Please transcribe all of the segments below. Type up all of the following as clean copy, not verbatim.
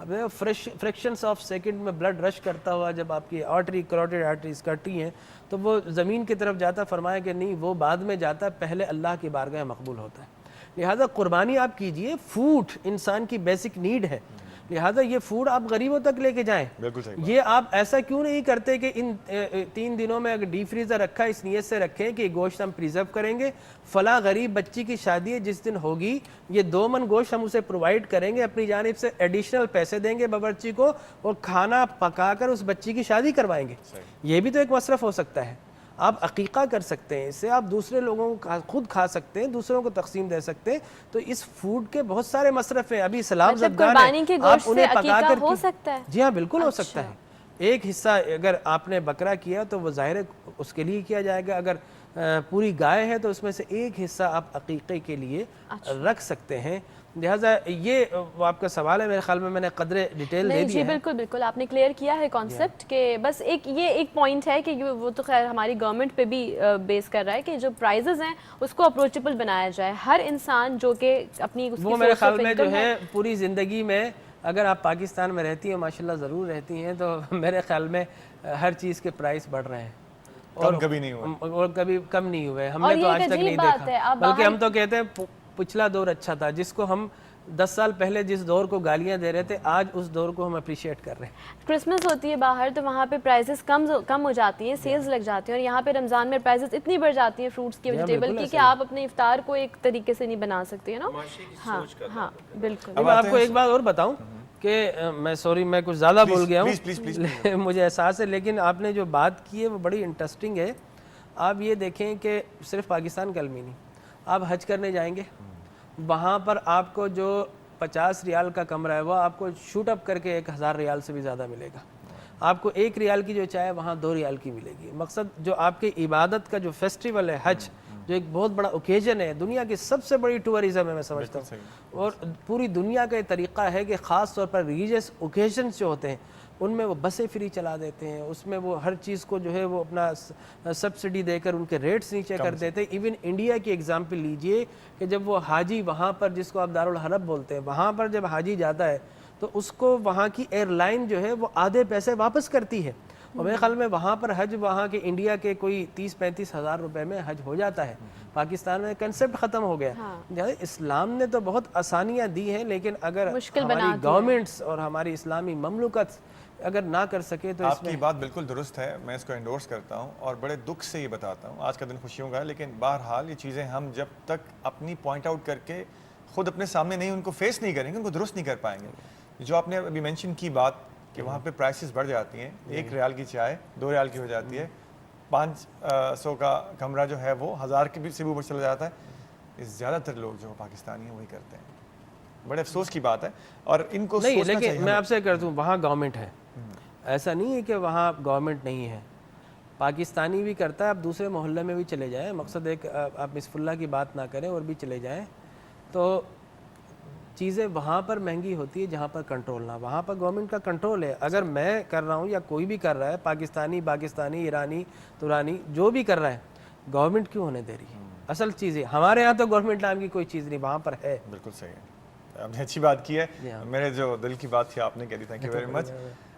اب fractions of second میں blood رش کرتا ہوا جب آپ کی کروٹیڈ آرٹریز کٹی ہیں تو وہ زمین کی طرف جاتا، فرمایا کہ نہیں وہ بعد میں جاتا، پہلے اللہ کی بارگاہ مقبول ہوتا ہے. لہٰذا قربانی آپ کیجئے، فوڈ انسان کی بیسک نیڈ ہے، لہٰذا یہ فوڈ آپ غریبوں تک لے کے جائیں. یہ آپ ایسا کیوں نہیں کرتے کہ ان 3 دنوں میں اگر ڈیپ فریزر رکھا اس نیت سے رکھیں کہ گوشت ہم پریزرو کریں گے، فلاں غریب بچی کی شادی ہے جس دن ہوگی یہ 2 من گوشت ہم اسے پرووائڈ کریں گے، اپنی جانب سے ایڈیشنل پیسے دیں گے باورچی کو اور کھانا پکا کر اس بچی کی شادی کروائیں گے. یہ بھی تو ایک مصرف ہو سکتا ہے. آپ عقیقہ کر سکتے ہیں، اس سے آپ دوسرے لوگوں کو خود کھا سکتے ہیں، دوسروں کو تقسیم دے سکتے ہیں. تو اس فوڈ کے بہت سارے مصرف ہیں. ابھی سلام زدگان ہے، آپ انہیں پکا کر ہو سکتا ہے. جی ہاں بالکل ہو سکتا ہے. ایک حصہ اگر آپ نے بکرا کیا تو وہ ظاہر ہے اس کے لیے کیا جائے گا، اگر پوری گائے ہے تو اس میں سے ایک حصہ آپ عقیقے کے لیے رکھ سکتے ہیں. لہٰذا یہ آپ کا سوال ہے، میرے خیال میں نے قدرے ڈیٹیل دے دی ہے. جی بالکل بالکل آپ نے کلیئر کیا ہے کانسیپٹ کہ بس ایک پوائنٹ ہے کہ وہ تو خیر ہماری گورنمنٹ پہ بھی بیس کر رہا ہے کہ جو پرائزز ہیں اس کو اپروچیبل بنایا جائے. ہر انسان جو کہ اپنی وہ میرے خیال میں جو ہے پوری زندگی میں، اگر آپ پاکستان میں رہتی ہیں ماشاءاللہ ضرور رہتی ہیں، تو میرے خیال میں ہر چیز کے پرائس بڑھ رہے ہیں اور کبھی کم نہیں ہوئے. ہم نے تو آج تک نہیں دیکھا، بلکہ ہم تو کہتے ہیں پچھلا دور اچھا تھا. جس کو ہم 10 سال پہلے جس دور کو گالیاں دے رہے تھے، آج اس دور کو ہم اپریشیٹ کر رہے ہیں. کرسمس ہوتی ہے باہر تو وہاں پہ پرائزز کم ہو جاتی ہیں، سیلز لگ جاتی ہیں، اور یہاں پہ رمضان میں پرائزز اتنی بڑھ جاتی ہیں فروٹس کی، ویجیٹیبل کی، کہ آپ اپنے افطار کو ایک طریقے سے نہیں بنا سکتے ہیں نا. ہاں بالکل. میں آپ کو ایک بات اور بتاؤں کہ میں کچھ زیادہ بول گیا ہوں، مجھے احساس ہے، لیکن آپ نے جو بات کی ہے وہ بڑی انٹرسٹنگ ہے. آپ یہ دیکھیں کہ صرف پاکستان کا علم ہی نہیں، آپ حج کرنے جائیں گے، وہاں پر آپ کو جو 50 ریال کا کمرہ ہے وہ آپ کو شوٹ اپ کر کے 1000 ریال سے بھی زیادہ ملے گا. آپ کو 1 ریال کی جو چائے وہاں 2 ریال کی ملے گی. مقصد جو آپ کی عبادت کا جو فیسٹیول ہے حج، جو ایک بہت بڑا اوکیزن ہے، دنیا کی سب سے بڑی ٹورزم ہے میں سمجھتا ہوں، اور پوری دنیا کا یہ طریقہ ہے کہ خاص طور پر ریلیجیس اوکیزنز جو ہوتے ہیں ان میں وہ بسیں فری چلا دیتے ہیں، اس میں وہ ہر چیز کو جو ہے وہ اپنا سبسڈی دے کر ان کے ریٹس نیچے کر دیتے ہیں. ایون انڈیا کی ایگزامپل لیجئے کہ جب وہ حاجی وہاں پر، جس کو آپ دارالحرب بولتے ہیں، وہاں پر جب حاجی جاتا ہے تو اس کو وہاں کی ایئر لائن جو ہے وہ آدھے پیسے واپس کرتی ہے. اور میرے خیال میں وہاں پر حج وہاں کے انڈیا کے کوئی 30-35 ہزار روپے میں حج ہو جاتا ہے. پاکستان میں کنسیپٹ ختم ہو گیا. اسلام نے تو بہت آسانیاں دی ہیں، لیکن اگر ہماری گورنمنٹس اور ہماری اسلامی مملکت اگر نہ کر سکے تو آپ کی بات بالکل درست ہے، میں اس کو انڈورس کرتا ہوں اور بڑے دکھ سے یہ بتاتا ہوں. آج کا دن خوشیوں کا ہے، لیکن بہرحال یہ چیزیں ہم جب تک اپنی پوائنٹ آؤٹ کر کے خود اپنے سامنے نہیں ان کو فیس نہیں کریں گے، ان کو درست نہیں کر پائیں گے. جو آپ نے ابھی مینشن کی بات کہ وہاں پہ پرائسز بڑھ جاتی ہیں، 1 ریال کی چائے 2 ریال کی ہو جاتی ہے، 500 کا کمرہ جو ہے وہ 1000 کے بھی سے اوپر چلا جاتا ہے. زیادہ تر لوگ جو پاکستانی ہیں وہی کرتے ہیں. بڑے افسوس کی بات ہے اور ان کو نہیں، لیکن میں آپ سے کہتا ہوں وہاں گورنمنٹ ہے، ایسا نہیں ہے کہ وہاں گورنمنٹ نہیں ہے. پاکستانی بھی کرتا ہے. آپ دوسرے محلے میں بھی چلے جائیں، مقصد ایک آپ مصف اللہ کی بات نہ کریں اور بھی چلے جائیں تو چیزیں وہاں پر مہنگی ہوتی ہے جہاں پر کنٹرول نہ. وہاں پر گورنمنٹ کا کنٹرول ہے. اگر میں کر رہا ہوں یا کوئی بھی کر رہا ہے، پاکستانی ایرانی ترانی جو بھی کر رہا ہے، گورنمنٹ کیوں ہونے دے رہی ہے؟ اصل چیزیں ہمارے ہاں تو گورنمنٹ نام کی کوئی چیز نہیں، وہاں پر ہے. بالکل صحیح ہے، آپ نے اچھی بات کی ہے. میرے جو دل کی بات تھی آپ نے کہہ دی. Thank you very much.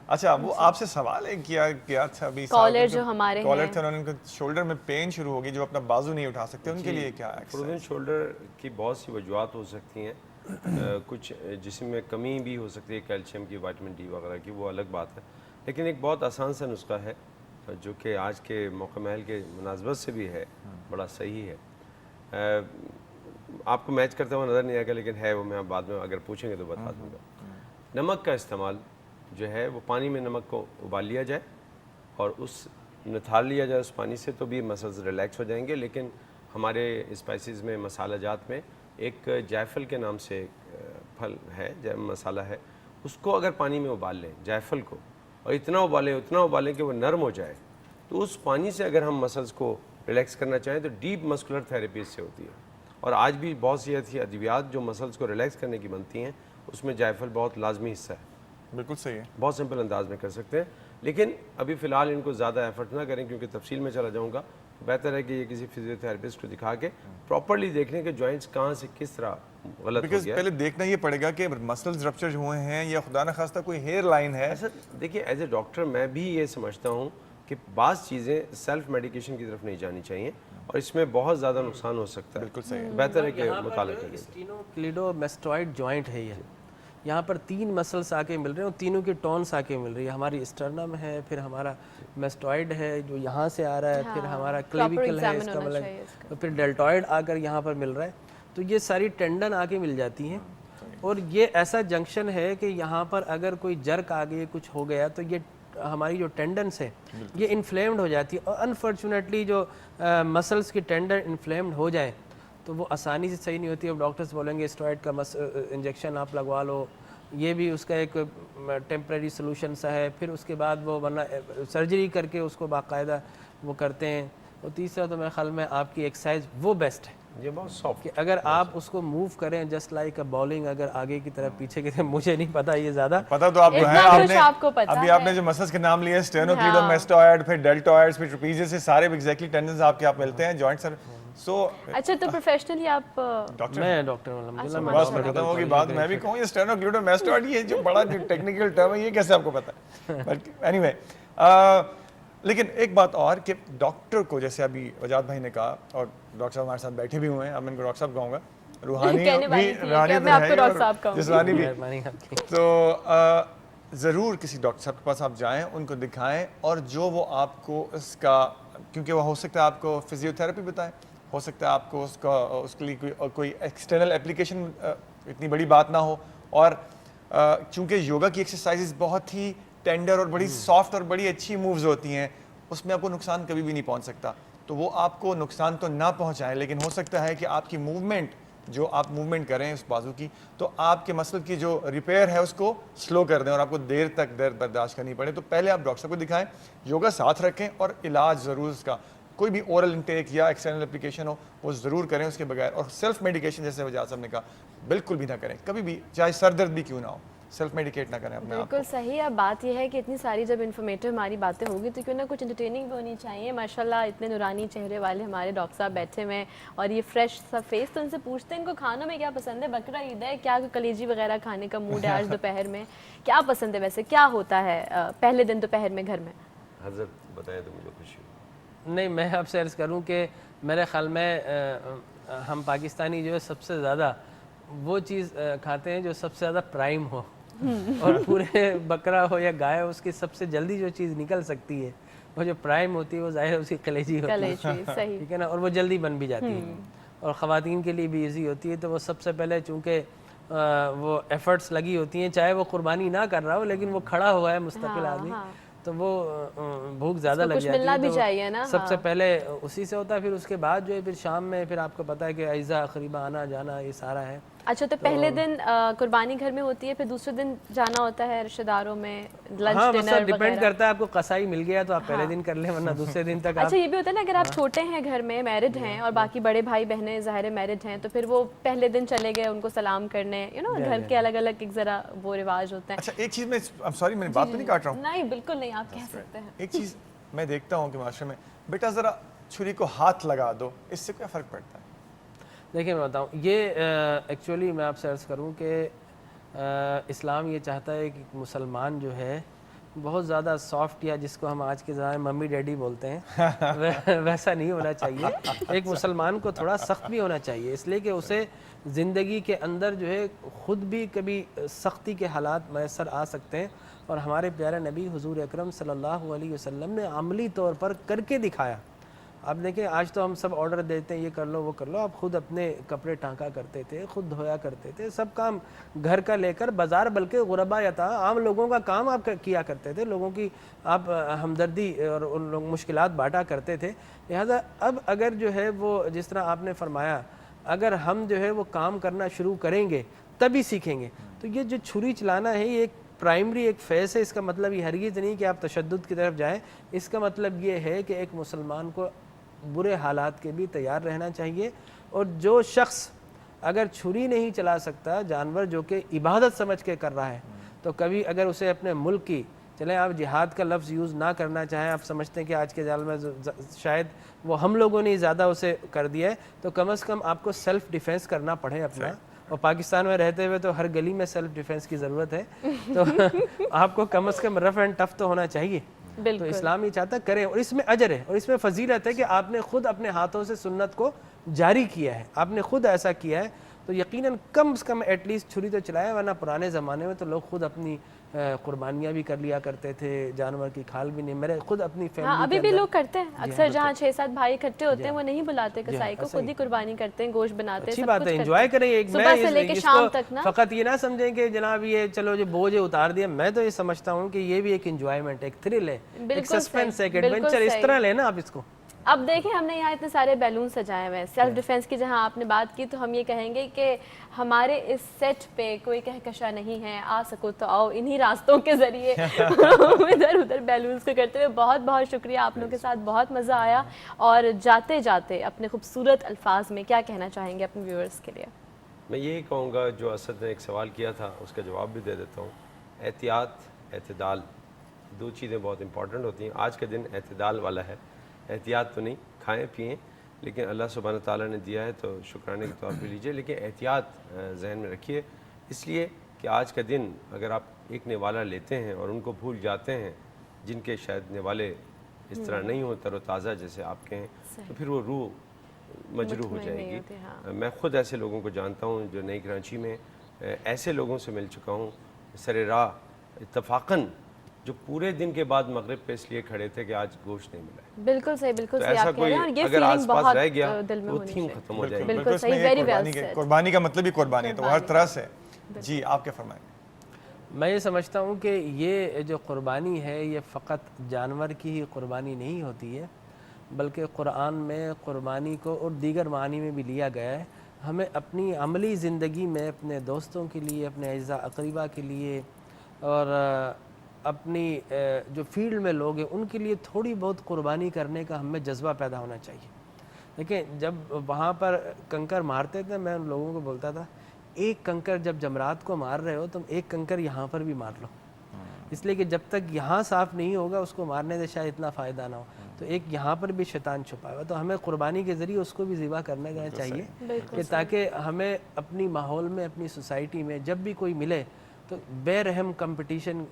اچھا، وہ آپ سے سوال ہے کیا تھا ابھی، کالر جو ہمارے کالر تھے، انہوں نے شولڈر میں پین شروع ہوگی، جو اپنا بازو نہیں اٹھا سکتے، ان کے لیے کیا ہے؟ فروزن شولڈر کی بہت سی وجوہات ہو سکتی ہیں. کچھ جسم میں کمی بھی ہو سکتی ہے، کیلشیم کی، وائٹامن ڈی وغیرہ کی، وہ الگ بات ہے. لیکن ایک بہت آسان سا نسخہ ہے جو کہ آج کے موقع محل کے مناسبت سے بھی ہے، بڑا صحیح ہے. آپ کو میچ کرتے ہوئے نظر نہیں آئے گا، لیکن ہے وہ، میں بعد میں اگر پوچھیں گے تو بتا دوں گا. نمک کا استعمال جو ہے وہ پانی میں نمک کو ابال لیا جائے اور نتھال لیا جائے اس پانی سے، تو بھی مسلز ریلیکس ہو جائیں گے. لیکن ہمارے اسپائسیز میں، مسالہ جات میں ایک جائفل کے نام سے ایک پھل ہے، مسالہ ہے، اس کو اگر پانی میں ابال لیں جائفل کو، اور اتنا ابالیں کہ وہ نرم ہو جائے، تو اس پانی سے اگر ہم مسلز کو ریلیکس کرنا چاہیں تو ڈیپ مسکولر تھیراپی سے ہوتی ہے. اور آج بھی بہت سی ایسی ادویات جو مسلز کو ریلیکس کرنے کی بنتی ہیں، اس میں جائفل بہت لازمی حصہ ہے. بالکل صحیح ہے، بہت سمپل انداز میں کر سکتے ہیں. لیکن ابھی فی الحال ان کو زیادہ ایفرٹ نہ کریں، کیونکہ تفصیل میں چلا جاؤں گا. بہتر ہے کہ یہ کسی فزیو تھراپسٹ کو دکھا کے پراپرلی دیکھ لیں کہ جوائنٹس کہاں سے کس طرح غلط ہو بیکاز گیا. پہلے دیکھنا یہ پڑے گا کہ مسلز رپچر ہوئے ہیں یا خدا نخواستہ کوئی ہیئر لائن ہے. ایسا دیکھیے ایز اے ڈاکٹر میں بھی یہ سمجھتا ہوں کہ بعض چیزیں سیلف میڈیکیشن کی طرف نہیں جانی چاہیے اور اس میں بہت زیادہ نقصان ہو سکتا ہے. بالکل صحیح. بہتر ہے کہ مطالعہ کریں. اسٹینوکلیڈومیسٹوئڈ جوائنٹ ہے یہ, یہاں پر 3 مسلس آ کے مل رہے ہیں اور تینوں کی ٹونس آ کے مل رہی ہے. ہماری اسٹرنم ہے, پھر ہمارا میسٹوائڈ ہے جو یہاں سے آ رہا ہے, پھر ہمارا کلیویکل ہے, اس کا مطلب پھر ڈیلٹوائڈ آ کر یہاں پر مل رہا ہے. تو یہ ساری ٹینڈن آ کے مل جاتی ہیں اور یہ ایسا جنکشن ہے کہ یہاں پر اگر کوئی جرک آ گئی, کچھ ہو گیا تو یہ ہماری جو ٹینڈنس ہے یہ انفلیمڈ ہو جاتی ہے. اور انفارچونیٹلی جو مسلس کی ٹینڈن انفلیمڈ ہو جائے تو وہ آسانی سے صحیح نہیں ہوتی. اب ڈاکٹرز بولیں گے اسٹیرائڈ کا انجیکشن آپ لگوا لو, یہ بھی اس کا ایک ٹیمپریری سلوشن سا ہے. پھر اس کے بعد وہ ورنہ سرجری کر کے اس کو باقاعدہ وہ کرتے ہیں. اور تیسرا تو میرے خیال میں آپ کی ایکسرسائز وہ بیسٹ ہے یہ بہت سافٹ کہ اگر آپ اس کو موو کریں جسٹ لائک اے بالنگ, اگر آگے کی طرف پیچھے کی طرف, مجھے نہیں پتا یہ زیادہ پتہ تو آپ کو ہے. ابھی آپ نے جو مسلس کے نام لیے اسٹرنوکلیڈومیسٹوئڈ, پھر ڈیلٹوئڈز, پھر ٹریپیزیس, سے سارے ایگزیکٹلی ٹینڈنز آپ کے آپ ملتے ہیں جوائنٹس. سو اچھا تو پروفیشنلی آپ میں ڈاکٹر ہوں الحمدللہ. بس میں ختم ہوگی بات. میں بھی کہوں یہ اسٹرنوکلیڈومیسٹوئڈ یہ جو بڑا ٹیکنیکل ٹرم ہے یہ کیسے آپ کو پتا ہے. بٹ اینی وے, لیکن ایک بات اور کہ ڈاکٹر کو, جیسے ابھی وجاد بھائی نے کہا اور ڈاکٹر صاحب ہمارے ساتھ بیٹھے بھی ہوئے ہیں, اب میں ان کو ڈاکٹر صاحب کہوں گا, روحانی بھی, جسمانی بھی, تو ضرور کسی ڈاکٹر صاحب کے پاس آپ جائیں, ان کو دکھائیں اور جو وہ آپ کو اس کا, کیونکہ وہ ہو سکتا ہے آپ کو فزیو تھراپی بتائیں, ہو سکتا ہے آپ کو اس کے لیے کوئی ایکسٹرنل اپلیکیشن اتنی بڑی بات نہ ہو. اور چونکہ یوگا کی ایکسرسائزز بہت ہی ٹینڈر اور بڑی سافٹ اور بڑی اچھی مووز ہوتی ہیں, اس میں آپ کو نقصان کبھی بھی نہیں پہنچ سکتا. تو وہ آپ کو نقصان تو نہ پہنچائیں, لیکن ہو سکتا ہے کہ آپ کی موومنٹ, جو آپ موومنٹ کریں اس بازو کی, تو آپ کے مسل کی جو ریپیئر ہے اس کو سلو کر دیں اور آپ کو دیر تک درد برداشت کرنی پڑے. تو پہلے آپ ڈاکٹر کو دکھائیں, یوگا ساتھ رکھیں اور علاج ضرور اس کا کوئی بھی اورل انٹیک یا ایکسٹرنل اپلیکیشن ہو وہ ضرور کریں اس کے بغیر. اور سیلف میڈیکیشن جیسے وجاد صاحب نے کہا بالکل بھی نہ کریں کبھی بھی, چاہے سر درد بھی کیوں نہ ہو, سیلف میڈیکیٹ نہ کریں اپنے آپ کو. بالکل صحیح. اب بات یہ ہے کہ اتنی ساری جب انفارمیٹو ہماری باتیں ہوگی تو کیوں نہ کچھ انٹرٹیننگ بھی ہونی چاہیے. ماشاءاللہ اتنے نورانی چہرے والے ہمارے ڈاکٹر صاحب بیٹھے ہوئے ہیں اور یہ فریش سا فیس, تو ان سے پوچھتے ہیں ان کو کھانوں میں کیا پسند ہے. بکرا عید ہے, کیا کلیجی وغیرہ کھانے کا موڈ ہے آج دوپہر میں, کیا پسند ہے ویسے, کیا ہوتا ہے پہلے دن دوپہر میں گھر میں؟ حضرت بتائیں تو مجھے خوشی ہو. نہیں, میں آپ سے عرض کروں کہ میرے خیال میں ہم پاکستانی جو ہے سب سے زیادہ وہ چیز کھاتے ہیں جو سب سے زیادہ پرائم ہو, اور پورے بکرا ہو یا گائے اس کی سب سے جلدی جو چیز نکل سکتی ہے وہ جو پرائم ہوتی ہے وہ ظاہر اس کی کلیجی ہوتی ہے, ٹھیک ہے نا, اور وہ جلدی بن بھی جاتی ہے اور خواتین کے لیے بھی ایزی ہوتی ہے. تو وہ سب سے پہلے چونکہ وہ ایفرٹس لگی ہوتی ہیں, چاہے وہ قربانی نہ کر رہا ہو لیکن وہ کھڑا ہوا ہے مستقل آدمی, تو وہ بھوک زیادہ لگ جاتی ہے. تو سب سے پہلے اسی سے ہوتا ہے, پھر اس کے بعد جو ہے پھر شام میں پھر آپ کو پتہ ہے کہ اعزا قریبہ آنا جانا یہ سارا ہے. اچھا تو پہلے دن قربانی گھر میں ہوتی ہے, پھر دوسرے دن جانا ہوتا ہے رشتہ داروں میں لنچ ڈنر وغیرہ؟ ہاں, ڈیپینڈ کرتا ہے, آپ کو قصائی مل گیا تو آپ پہلے دن کر لیں ورنہ دوسرے دن تک. اچھا یہ بھی ہوتا ہے نا اگر آپ چھوٹے ہیں گھر میں, میرڈ ہیں, اور باقی بڑے بھائی بہنیں ظاہر میرڈ ہیں, تو پھر وہ پہلے دن چلے گئے ان کو سلام کرنے, گھر کے الگ الگ ایک ذرا وہ رواج ہوتے ہیں. اچھا ایک چیز میں سوری میں بات تو نہیں کاٹ رہا ہوں. نہیں بالکل نہیں, آپ کہہ سکتے ہیں. ایک چیز میں دیکھتا ہوں کہ معاشرے میں, بیٹا ذرا چھری کو ہاتھ لگا دو, اس سے کیا فرق پڑتا ہے؟ دیکھیں میں بتاؤں, یہ ایکچولی میں آپ سے عرض کروں کہ اسلام یہ چاہتا ہے کہ مسلمان جو ہے بہت زیادہ سافٹ, یا جس کو ہم آج کے زمانے میں ممی ڈیڈی بولتے ہیں ویسا نہیں ہونا چاہیے. ایک مسلمان کو تھوڑا سخت بھی ہونا چاہیے, اس لیے کہ اسے زندگی کے اندر جو ہے خود بھی کبھی سختی کے حالات میسر آ سکتے ہیں, اور ہمارے پیارے نبی حضور اکرم صلی اللہ علیہ وسلم نے عملی طور پر کر کے دکھایا. آپ دیکھیں آج تو ہم سب آرڈر دیتے ہیں, یہ کر لو وہ کر لو, آپ خود اپنے کپڑے ٹانکا کرتے تھے, خود دھویا کرتے تھے, سب کام گھر کا لے کر بازار, بلکہ غربا یتا عام لوگوں کا کام آپ کیا کرتے تھے, لوگوں کی آپ ہمدردی اور ان لوگ مشکلات بانٹا کرتے تھے. لہذا اب اگر جو ہے وہ جس طرح آپ نے فرمایا, اگر ہم جو ہے وہ کام کرنا شروع کریں گے تبھی سیکھیں گے. تو یہ جو چھری چلانا ہے یہ ایک پرائمری ایک فیس ہے. اس کا مطلب یہ ہرگز نہیں کہ آپ تشدد کی طرف جائیں, اس کا مطلب یہ ہے کہ ایک مسلمان کو برے حالات کے بھی تیار رہنا چاہیے. اور جو شخص اگر چھری نہیں چلا سکتا, جانور جو کہ عبادت سمجھ کے کر رہا ہے, تو کبھی اگر اسے اپنے ملک کی, چلیں آپ جہاد کا لفظ یوز نہ کرنا چاہیں, آپ سمجھتے ہیں کہ آج کے جال میں شاید وہ ہم لوگوں نے زیادہ اسے کر دیا ہے, تو کم از کم آپ کو سیلف ڈیفینس کرنا پڑے اپنا, اور پاکستان میں رہتے ہوئے تو ہر گلی میں سیلف ڈیفینس کی ضرورت ہے، تو آپ کو کم از کم رف اینڈ ٹف تو ہونا چاہیے. تو اسلام یہ چاہتا کریں، اور اس میں اجر ہے اور اس میں فضیلت ہے کہ آپ نے خود اپنے ہاتھوں سے سنت کو جاری کیا ہے، آپ نے خود ایسا کیا ہے، تو یقیناً کم از کم ایٹ لیسٹ چھری تو چلایا. ورنہ پرانے زمانے میں تو لوگ خود اپنی قربانیاں بھی کر لیا کرتے تھے، جانور کی کھال بھی نہیں. میرے خود اپنی فیملی ابھی بھی لوگ کرتے ہیں اکثر، جہاں 6-7 بھائی اکٹھے ہوتے ہیں وہ نہیں بلاتے کسائی کو، خود ہی قربانی کرتے ہیں، گوشت بناتے ہیں. اچھی بات ہے، انجوائے کریں. ایک میں فقط یہ نہ سمجھیں کہ جناب یہ چلو جو بوجھ اتار دیا. میں تو یہ سمجھتا ہوں کہ یہ بھی ایک انجوائمنٹ، ایک تھرل ہے، ایک سسپینس ہے، ایک ایڈونچر. اس طرح لینا آپ اس کو. اب دیکھیں ہم نے یہاں اتنے سارے بیلون سجائے ہوئے ہیں سیلف ڈیفینس کی، جہاں آپ نے بات کی، تو ہم یہ کہیں گے کہ ہمارے اس سیٹ پہ کوئی کہکشاں نہیں ہے، آ سکو تو آؤ انہی راستوں کے ذریعے ادھر ادھر بیلونز کو کرتے ہوئے. بہت بہت شکریہ، آپ لوگوں کے ساتھ بہت مزہ آیا. اور جاتے جاتے اپنے خوبصورت الفاظ میں کیا کہنا چاہیں گے اپنے ویورز کے لیے؟ میں یہی کہوں گا جو اسد نے ایک سوال کیا تھا اس کا جواب بھی دے دیتا ہوں. احتیاط، اعتدال، دو چیزیں بہت امپورٹنٹ ہوتی ہیں. آج کا دن اعتدال والا ہے. احتیاط تو نہیں، کھائیں پئیں، لیکن اللہ سبحانہ تعالیٰ نے دیا ہے تو شکرانے کے طور پہ لیجئے، لیکن احتیاط ذہن میں رکھیے. اس لیے کہ آج کا دن اگر آپ ایک نوالا لیتے ہیں اور ان کو بھول جاتے ہیں جن کے شاید نوالے اس طرح نہیں ہوں تر و تازہ جیسے آپ کے ہیں، تو پھر وہ روح مجروح ہو جائے گی. میں خود ایسے لوگوں کو جانتا ہوں جو نئی کراچی میں ایسے لوگوں سے مل چکا ہوں سر راہ اتفاقاً جو پورے دن کے بعد مغرب پہ اس لیے کھڑے تھے کہ آج گوشت نہیں ملا ہے. بالکل صحیح، بالکل صحیح آپ کہہ رہے ہیں. اور یہ اگر آس فیلنگ پاس بہت رہ گیا دل میں وہ ہونی تھیم چاہیے. ختم ہو جائے گی. بالکل صحیح، ویری ویل سیڈ. قربانی کا مطلب ہی قربانی ہے، تو ہر طرح سے. جی آپ کیا فرمائیں؟ میں یہ سمجھتا ہوں کہ یہ جو قربانی ہے یہ فقط جانور کی ہی قربانی نہیں ہوتی ہے، بلکہ قرآن میں قربانی کو اور دیگر معنی میں بھی لیا گیا ہے. ہمیں اپنی عملی زندگی میں اپنے دوستوں کے لیے، اپنے اعزاء اقربا کے لیے، اور اپنی جو فیلڈ میں لوگ ہیں ان کے لیے تھوڑی بہت قربانی کرنے کا ہمیں جذبہ پیدا ہونا چاہیے. دیکھیں جب وہاں پر کنکر مارتے تھے میں ان لوگوں کو بولتا تھا ایک کنکر جب جمرات کو مار رہے ہو تم ایک کنکر یہاں پر بھی مار لو، اس لیے کہ جب تک یہاں صاف نہیں ہوگا اس کو مارنے سے شاید اتنا فائدہ نہ ہو. تو ایک یہاں پر بھی شیطان چھپا ہوا، تو ہمیں قربانی کے ذریعے اس کو بھی ذبح کرنے کا چاہیے کہ تاکہ ہمیں اپنی ماحول میں، اپنی سوسائٹی میں جب بھی کوئی ملے تو بے رحم کمپٹیشن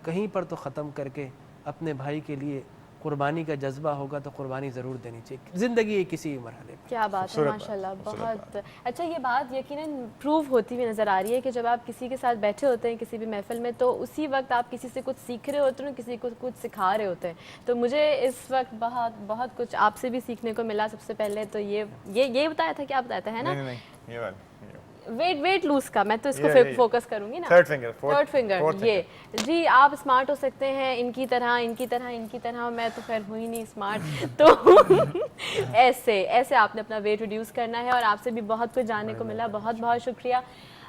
کہیں پر تو ختم کر کے اپنے بھائی کے لیے قربانی کا جذبہ ہوگا تو قربانی ضرور دینی چاہیے زندگی کسی مرحلے میں. کیا بات ہے، ماشاءاللہ. بہت اچھا. یہ بات یقیناً پروو ہوتی ہوئی نظر آ رہی ہے کہ جب آپ کسی کے ساتھ بیٹھے ہوتے ہیں کسی بھی محفل میں تو اسی وقت آپ کسی سے کچھ سیکھ رہے ہوتے ہیں، کسی کو کچھ سکھا رہے ہوتے ہیں. تو مجھے اس وقت بہت کچھ آپ سے بھی سیکھنے کو ملا. سب سے پہلے تو یہ بتایا تھا، کیا بتایا تھا، ہے نا، ویٹ لوز کا. میں تو اس کو فوکس کروں گی نا، تھرڈ فنگر. یہ جی آپ اسمارٹ ہو سکتے ہیں ان کی طرح. میں تو خیر ہوئی نہیں اسمارٹ. تو ایسے آپ نے اپنا ویٹ ریڈیوس کرنا ہے. اور آپ سے بھی بہت کچھ جاننے کو ملا. بہت بہت شکریہ.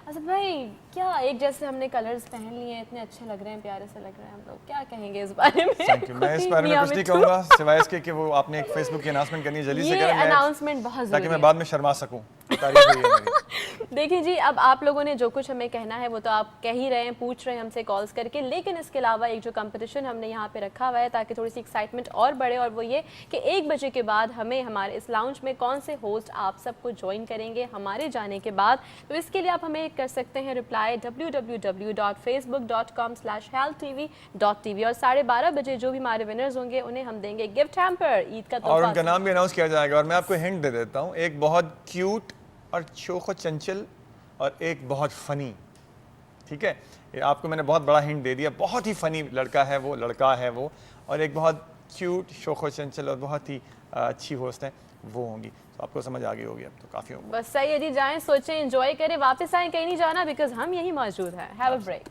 اسد بھائی کیا ایک جیسے ہم نے کلرز پہن لیے ہیں، اتنے اچھے لگ رہے ہیں، پیارے سے لگ رہے ہیں ہم لوگ. کیا کہیں گے اس بارے میں؟ میں اس بارے میں کچھ نہیں کہوں گا سوائے اس کے کہ وہ آپ نے ایک فیس بک کی اناؤنسمنٹ کرنی ہے جلدی سے کریں، اناؤنسمنٹ بہت ضروری ہے تاکہ میں بعد میں شرما سکوں. دیکھیں جی اب آپ لوگوں نے جو کچھ ہمیں کہنا ہے وہ تو آپ کہہ ہی رہے ہیں، پوچھ رہے ہیں ہم سے کالز کر کے، لیکن اس کے علاوہ ایک جو کمپٹیشن ہم نے یہاں پہ رکھا ہوا ہے تاکہ تھوڑی سی ایکسائٹمنٹ اور بڑھے، اور وہ یہ کہ 1 بجے کے بعد ہمیں ہمارے اس لاؤنج میں کون سے ہوسٹ آپ سب کو جوائن کریں گے ہمارے جانے کے بعد. تو اس کے لیے آپ ہمیں کر سکتے ہیں رپلائی www.facebook.com/healthtv.tv. اور 12:30 بجے جو بھی ہمارے ونرز ہوں گے انہیں ہم دیں گے گفٹ ہیمپر، عید کا تحفہ، اور ان کا نام بھی اناؤنس کیا جائے گا. اور میں آپ کو ہنٹ دے دیتا ہوں، ایک بہت کیوٹ اور شوخ و چنچل اور ایک بہت فنی. ٹھیک ہے، آپ کو میں نے بہت بڑا ہنٹ دے دیا. بہت ہی فنی لڑکا ہے وہ اور ایک بہت کیوٹ شوخ و چنچل اور بہت ہی اچھی ہوسٹ ہیں وہ ہوں گی. تو آپ کو سمجھ آ گئی ہوگی، اب تو کافی ہوگا. بس صحیح ہے جی. جائیں، سوچیں، انجوائے کریں، واپس آئیں، کہیں نہیں جانا بیکاز ہم یہی موجود ہیں. Have a break.